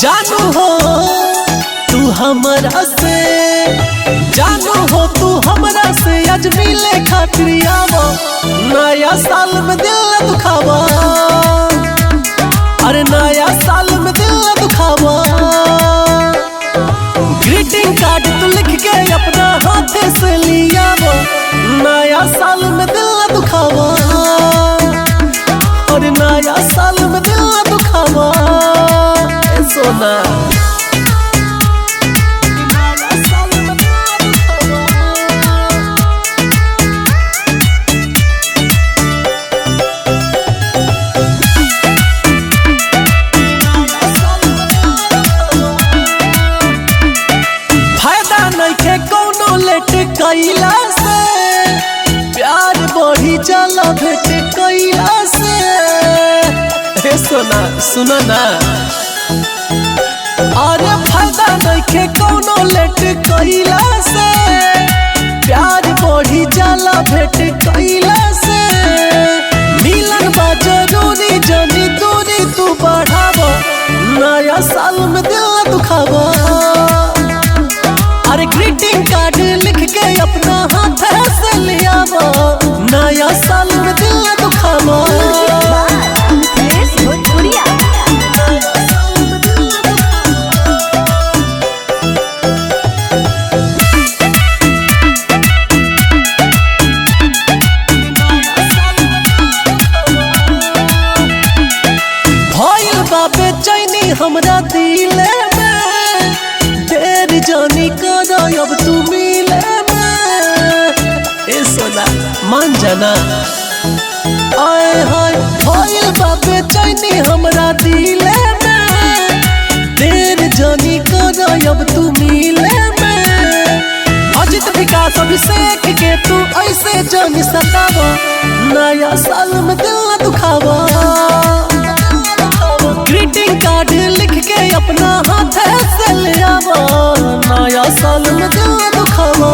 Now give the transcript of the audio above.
जानू हो तू हमरा से, जानू हो तू हमरा से आज मिले खातिर आवो। नया साल में दिल न दुखावा, अरे नया साल में दिल न दुखावा। ग्रीटिंग कार्ड तू लिख के अपना हाथे से लियावो। नया साल में दिल न दुखावा, अरे नया साल में दिल न दुखावा। सोना फायदा नइखे कौनो लेट कइला से, प्यार बढ़ी जाला भेट कइला से। हे सोना सुना ना, अरे फायदा नइखे कौनो लेट कइला से, प्यार बढ़ी जाला भेट कइला से। मिलन बा जरूरी जानी दूरी तू बढ़ावा। नया साल में दिल न दुखावा, अरे ग्रीटिंग कार्ड लिख के अपना हाथ से लियावा। नया साल में दिल न दुखावा। बेचैनी हमरा दिले में, देर जानी करो अब तू मिले में। ए सोना मान जाना, आए हाय भइल बा बेचैनी हमरा दिले में, देर जानी करो अब तू मिले में। अजित विकास अभिषेक के तू ऐसे जानी सतावा। नया साल में दिल न दुखावा, ग्रीटिंग कार्ड लिख के अपना हाथ से ले आवा। नया साल में दिल न दुखावा।